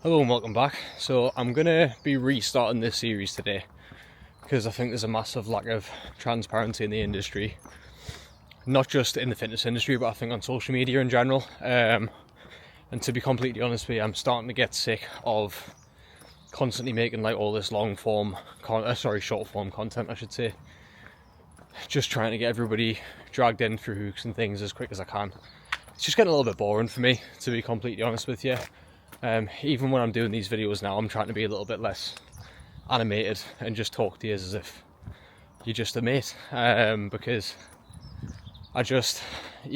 Hello and welcome back. So I'm going to be restarting this series today because I think there's a massive lack of transparency in the industry, not just in the fitness industry but I think on social media in general. And to be completely honest with you, I'm starting to get sick of constantly making like all this short form content, I should say. Just trying to get everybody dragged in through hooks and things as quick as I can. It's just getting a little bit boring for me, to be completely honest with you. Even when I'm doing these videos now, I'm trying to be a little bit less animated and just talk to you as if you're just a mate, because I'm just a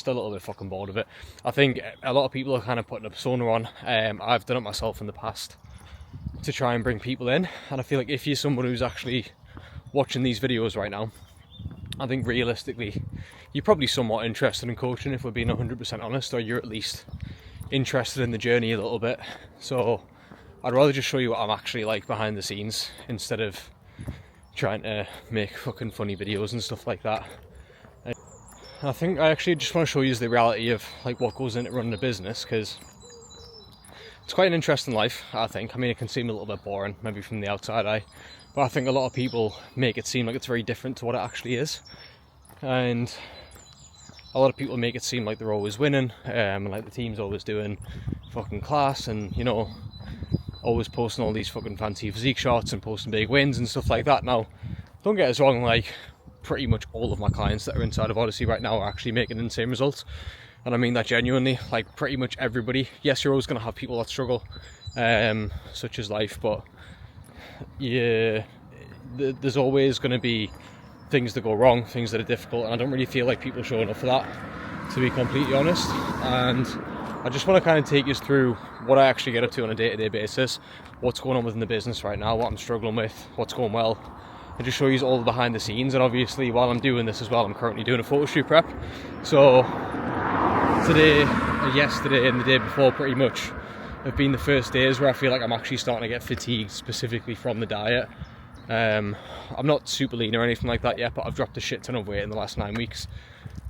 little bit fucking bored of it. I think a lot of people are kind of putting a persona on. I've done it myself in the past to try and bring people in, and I feel like if you're someone who's actually watching these videos right now, I think realistically you're probably somewhat interested in coaching, if we're being 100% honest, or you're at least interested in the journey a little bit. So I'd rather just show you what I'm actually like behind the scenes instead of trying to make fucking funny videos and stuff like that. And I think I actually just want to show you the reality of like what goes into running a business, because it's quite an interesting life, I think. I mean, it can seem a little bit boring maybe from the outside eye, but I think a lot of people make it seem like it's very different to what it actually is. And a lot of people make it seem like they're always winning, and like the team's always doing fucking class, and you know, always posting all these fucking fancy physique shots and posting big wins and stuff like that. Now, don't get us wrong, like pretty much all of my clients that are inside of Odyssey right now are actually making the same results, and I mean that genuinely. Like pretty much everybody. Yes, you're always going to have people that struggle, such as life, but yeah, there's always going to be things that go wrong, things that are difficult, and I don't really feel like people show enough for that, to be completely honest. And I just want to kind of take you through what I actually get up to on a day-to-day basis, what's going on within the business right now, what I'm struggling with, what's going well, and just show you all the behind the scenes. And obviously while I'm doing this as well, I'm currently doing a photo shoot prep. So today, yesterday and the day before pretty much have been the first days where I feel like I'm actually starting to get fatigued, specifically from the diet. I'm not super lean or anything like that yet, but I've dropped a shit ton of weight in the last 9 weeks,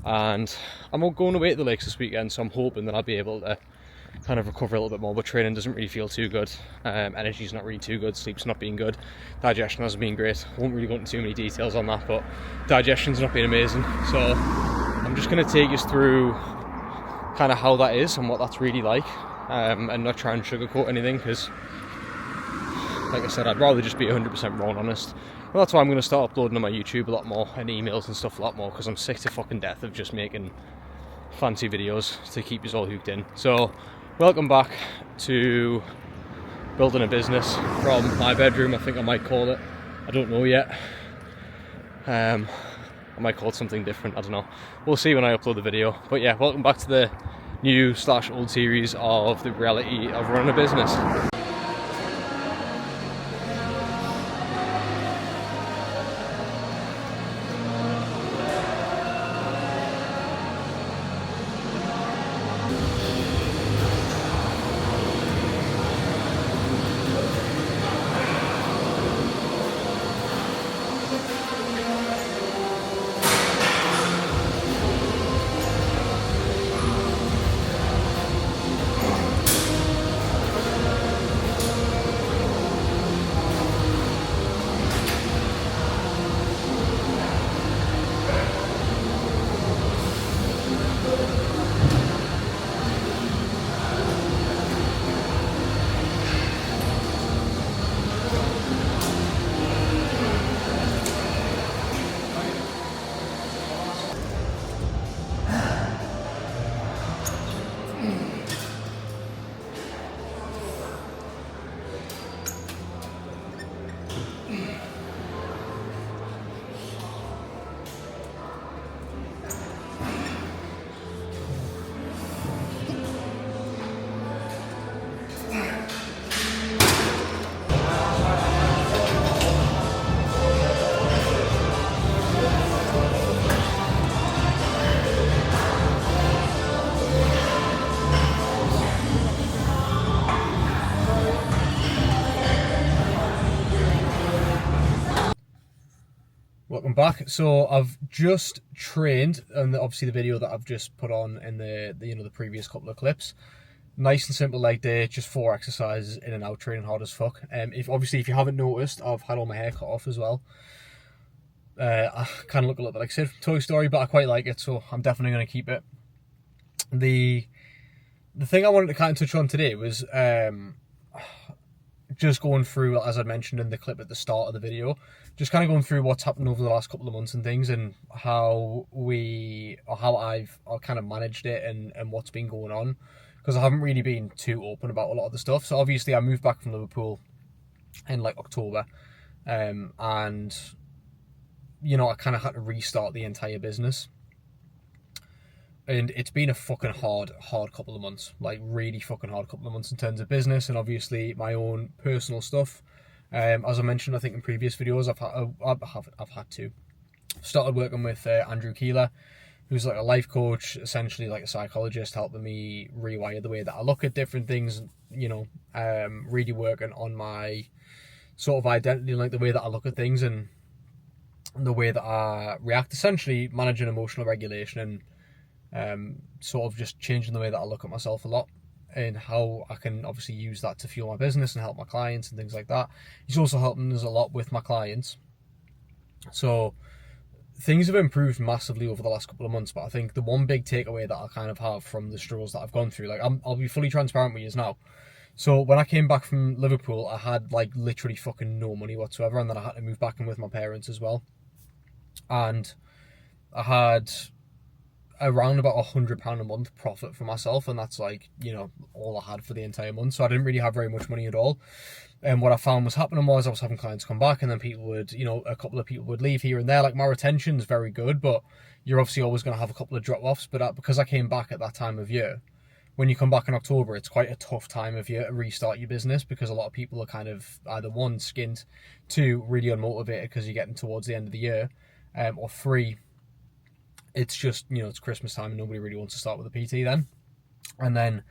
and I'm going away to the lakes this weekend, so I'm hoping that I'll be able to kind of recover a little bit more. But training doesn't really feel too good, energy's not really too good, sleep's not being good, digestion hasn't been great. I won't really go into too many details on that, but digestion's not been amazing. So I'm just going to take you through kind of how that is and what that's really like, and not try and sugarcoat anything, because like I said, I'd rather just be 100% raw and honest. Well, that's why I'm going to start uploading on my YouTube a lot more, and emails and stuff a lot more, because I'm sick to fucking death of just making fancy videos to keep you all hooked in. So, welcome back to building a business from my bedroom, I think I might call it. I don't know yet. I might call it something different, I don't know. We'll see when I upload the video. But yeah, welcome back to the new/old series of the reality of running a business. Welcome back. So I've just trained, and obviously the video that I've just put on in the previous couple of clips. Nice and simple leg day, just 4 exercises in and out, training hard as fuck. If you haven't noticed, I've had all my hair cut off as well. I kind of look a little bit like Sid from Toy Story, but I quite like it, so I'm definitely going to keep it. The thing I wanted to kind of touch on today was just going through, as I mentioned in the clip at the start of the video, just kind of going through what's happened over the last couple of months and things, and how I've kind of managed it, and what's been going on, because I haven't really been too open about a lot of the stuff. So obviously I moved back from Liverpool in like October, and I kind of had to restart the entire business. And it's been a fucking hard couple of months, like really fucking hard couple of months in terms of business and obviously my own personal stuff. As I mentioned, I think in previous videos, I've had to started working with Andrew Keeler, who's like a life coach, essentially like a psychologist, helping me rewire the way that I look at different things. Really working on my sort of identity, like the way that I look at things and the way that I react. Essentially, managing emotional regulation and sort of just changing the way that I look at myself a lot, and how I can obviously use that to fuel my business and help my clients and things like that. He's also helping us a lot with my clients. So things have improved massively over the last couple of months, but I think the one big takeaway that I kind of have from the struggles that I've gone through, like I'll be fully transparent with you now. So when I came back from Liverpool, I had like literally fucking no money whatsoever, and then I had to move back in with my parents as well. And I had around about £100 a month profit for myself, and that's like, all I had for the entire month. So I didn't really have very much money at all. And what I found was happening was I was having clients come back, and then people would, a couple of people would leave here and there. Like, my retention's very good, but you're obviously always going to have a couple of drop-offs. But because I came back at that time of year, when you come back in October, it's quite a tough time of year to restart your business, because a lot of people are kind of either one, skint, two, really unmotivated because you're getting towards the end of the year, or three, it's just, it's Christmas time and nobody really wants to start with a PT then. And then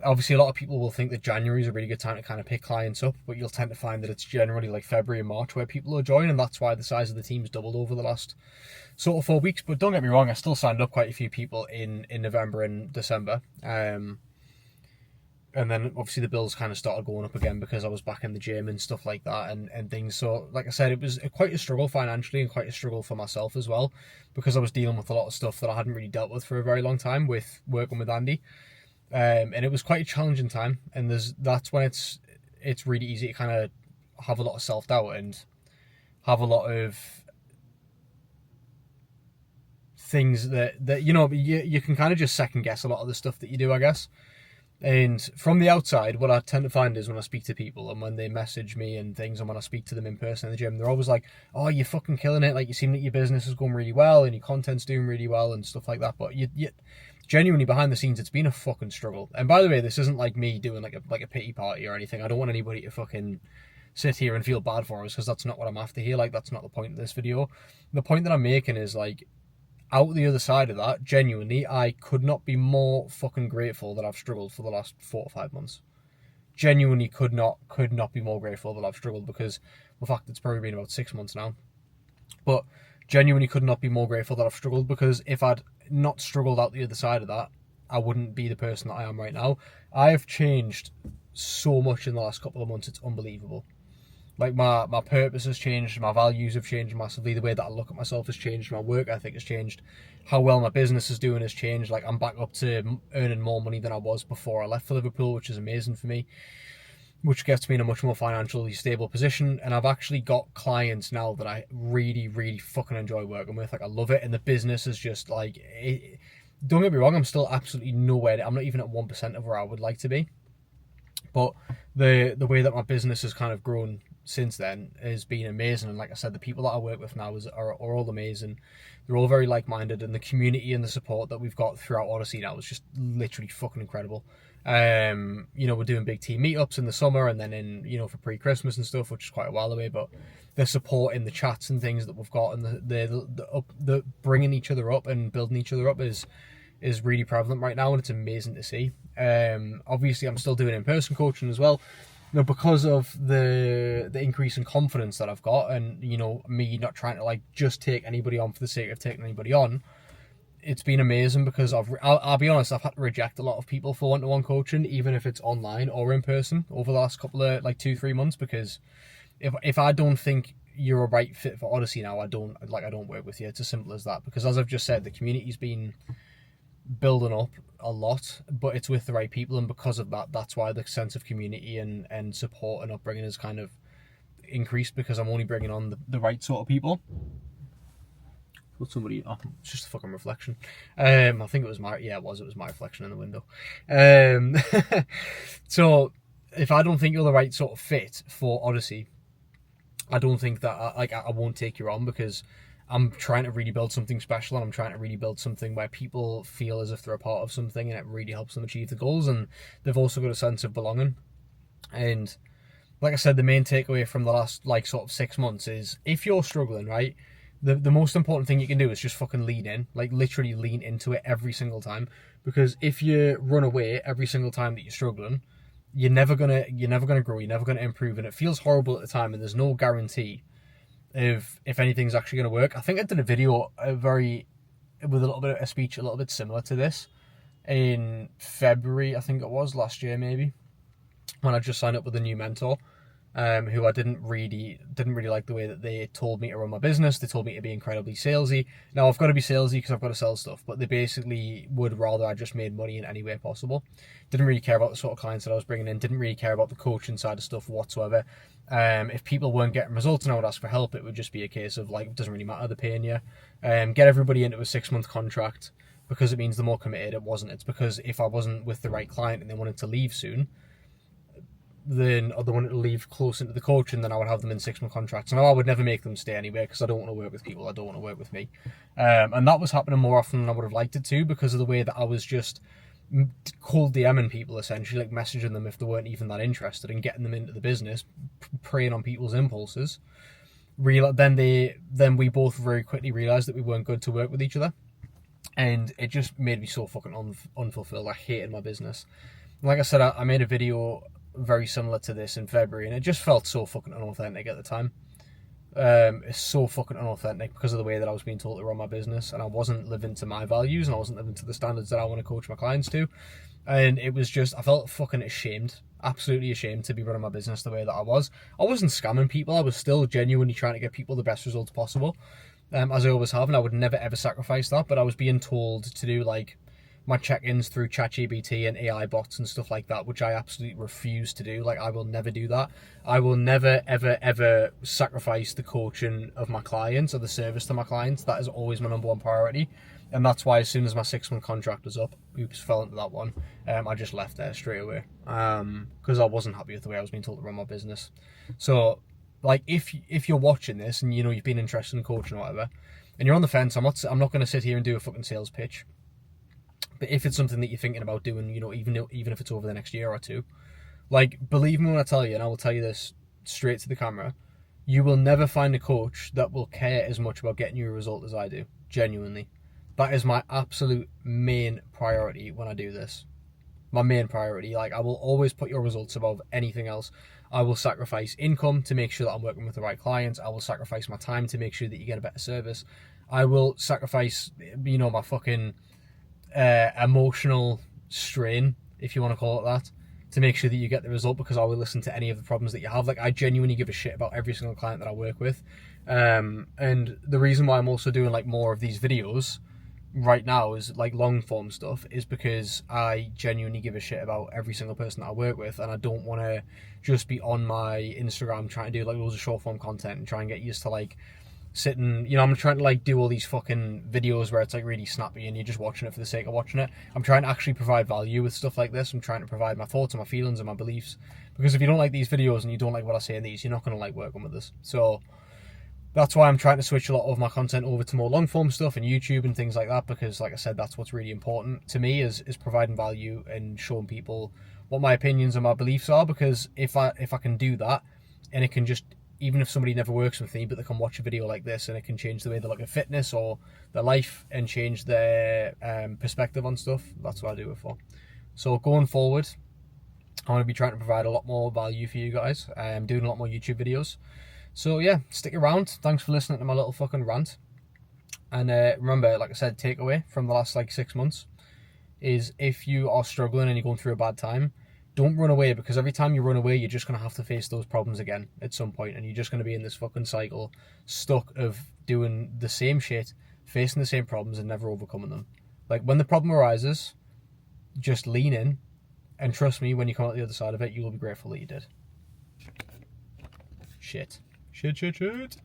obviously a lot of people will think that January is a really good time to kind of pick clients up, but you'll tend to find that it's generally like February and March where people are joining, and that's why the size of the team's doubled over the last sort of 4 weeks. But don't get me wrong, I still signed up quite a few people in November and December. And then obviously the bills kind of started going up again because I was back in the gym and stuff like that, and things. So like I said, it was quite a struggle financially, and quite a struggle for myself as well, because I was dealing with a lot of stuff that I hadn't really dealt with for a very long time with working with Andy. And it was quite a challenging time, and that's when it's really easy to kind of have a lot of self-doubt and have a lot of things that you can kind of just second guess a lot of the stuff that you do, I guess. And from the outside, what I tend to find is when I speak to people and when they message me and things, and when I speak to them in person in the gym, they're always like, oh, you're fucking killing it, like you seem like your business is going really well and your content's doing really well and stuff like that. But you genuinely, behind the scenes, it's been a fucking struggle. And by the way, this isn't like me doing like a pity party or anything. I don't want anybody to fucking sit here and feel bad for us, because that's not what I'm after here. Like, that's not the point of this video. The point that I'm making is, like, out the other side of that, genuinely, I could not be more fucking grateful that I've struggled for the last 4 or 5 months. Genuinely could not be more grateful that I've struggled, because, in fact, it's probably been about 6 months now. But genuinely could not be more grateful that I've struggled, because if I'd not struggled out the other side of that, I wouldn't be the person that I am right now. I have changed so much in the last couple of months, it's unbelievable. Like, my purpose has changed, my values have changed massively, the way that I look at myself has changed, my work ethic has changed, how well my business is doing has changed. Like, I'm back up to earning more money than I was before I left for Liverpool, which is amazing for me, which gets me in a much more financially stable position. And I've actually got clients now that I really, really fucking enjoy working with. Like, I love it, and the business is just like, don't get me wrong, I'm still absolutely nowhere, I'm not even at 1% of where I would like to be, but the way that my business has kind of grown since then has been amazing. And like I said, the people that I work with now are all amazing. They're all very like-minded, and the community and the support that we've got throughout Odyssey now is just literally fucking incredible. We're doing big team meetups in the summer, and then in for pre-Christmas and stuff, which is quite a while away, but the support in the chats and things that we've got, and the bringing each other up and building each other up is really prevalent right now, and it's amazing to see. Obviously I'm still doing in-person coaching as well, because of the increase in confidence that I've got, and me not trying to like just take anybody on for the sake of taking anybody on. it's been amazing because I'll be honest, I've had to reject a lot of people for one-to-one coaching, even if it's online or in person, over the last couple of like 2-3 months, because if I don't think you're a right fit for Odyssey now, I don't work with you. It's as simple as that. Because as I've just said, the community's been building up a lot, but it's with the right people, and because of that, that's why the sense of community and support and upbringing is kind of increased, because I'm only bringing on the right sort of people. But somebody, it's just a fucking reflection. I think it was my reflection in the window. So if I don't think you're the right sort of fit for Odyssey, I don't think that I won't take you on, because I'm trying to really build something special, and I'm trying to really build something where people feel as if they're a part of something, and it really helps them achieve the goals, and they've also got a sense of belonging. And like I said, the main takeaway from the last like sort of 6 months is, if you're struggling, right, the most important thing you can do is just fucking lean in, like literally lean into it every single time. Because if you run away every single time that you're struggling, you're never gonna grow, you're never gonna improve, and it feels horrible at the time, and there's no guarantee if anything's actually gonna work. I think I did a video with a little bit of a speech a little bit similar to this in February, I think it was, last year maybe, when I just signed up with a new mentor, who I didn't really like the way that they told me to run my business. They told me to be incredibly salesy. Now, I've got to be salesy because I've got to sell stuff, but they basically would rather I just made money in any way possible. Didn't really care about the sort of clients that I was bringing in, didn't really care about the coaching side of stuff whatsoever. If people weren't getting results and I would ask for help, it would just be a case of like, it doesn't really matter, they're paying you. Get everybody into a 6-month contract, because it means they're more committed. It wasn't. It's because if I wasn't with the right client and they wanted to leave soon, then, or they wanted to leave close into the coaching, then I would have them in 6-month contracts. And I would never make them stay anywhere, because I don't want to work with people. I don't want to work with me. And that was happening more often than I would have liked it to, because of the way that I was just cold DMing people, essentially, like messaging them if they weren't even that interested, and getting them into the business, preying on people's impulses. Then we both very quickly realised that we weren't good to work with each other. And it just made me so fucking unfulfilled. I hated my business. Like I said, I made a video very similar to this in February, and it just felt so fucking unauthentic at the time. It's so fucking unauthentic because of the way that I was being told to run my business, and I wasn't living to my values, and I wasn't living to the standards that I want to coach my clients to. And it was just, I felt fucking ashamed, absolutely ashamed to be running my business the way that I was. I wasn't scamming people. I was still genuinely trying to get people the best results possible, as I always have, and I would never ever sacrifice that. But I was being told to do like my check-ins through ChatGPT and AI bots and stuff like that, which I absolutely refuse to do. Like, I will never do that. I will never, ever, ever sacrifice the coaching of my clients or the service to my clients. That is always my number one priority. And that's why as soon as my 6-month contract was up, oops, fell into that one, I just left there straight away. Because I wasn't happy with the way I was being told to run my business. So, like, if you're watching this and, you know, you've been interested in coaching or whatever, and you're on the fence, I'm not going to sit here and do a fucking sales pitch. But if it's something that you're thinking about doing, you know, even if it's over the next year or two, like, believe me when I tell you, and I will tell you this straight to the camera, you will never find a coach that will care as much about getting you a result as I do. Genuinely. That is my absolute main priority when I do this. My main priority. Like, I will always put your results above anything else. I will sacrifice income to make sure that I'm working with the right clients. I will sacrifice my time to make sure that you get a better service. I will sacrifice, you know, my fucking emotional strain, if you want to call it that, to make sure that you get the result, because I will listen to any of the problems that you have. Like, I genuinely give a shit about every single client that I work with. And the reason why I'm also doing like more of these videos right now is like long form stuff is because I genuinely give a shit about every single person that I work with, and I don't want to just be on my Instagram trying to do like loads of short form content and try and get used to like sitting, you know, I'm trying to like do all these fucking videos where it's like really snappy and you're just watching it for the sake of watching it. I'm trying to actually provide value with stuff like this. I'm trying to provide my thoughts and my feelings and my beliefs, because if you don't like these videos and you don't like what I say in these, you're not going to like working with us. So that's why I'm trying to switch a lot of my content over to more long form stuff and YouTube and things like that, because like I said, that's what's really important to me, is providing value and showing people what my opinions and my beliefs are. Because if I can do that, and it can just, even if somebody never works with me, but they can watch a video like this and it can change the way they look at fitness or their life and change their perspective on stuff, that's what I do it for. So going forward, I want to be trying to provide a lot more value for you guys. I'm doing a lot more YouTube videos. So yeah, stick around. Thanks for listening to my little fucking rant. And remember, like I said, takeaway from the last like 6 months is if you are struggling and you're going through a bad time, don't run away, because every time you run away, you're just going to have to face those problems again at some point, and you're just going to be in this fucking cycle, stuck of doing the same shit, facing the same problems and never overcoming them. Like, when the problem arises, just lean in, and trust me, when you come out the other side of it, you will be grateful that you did. Shit. Shit.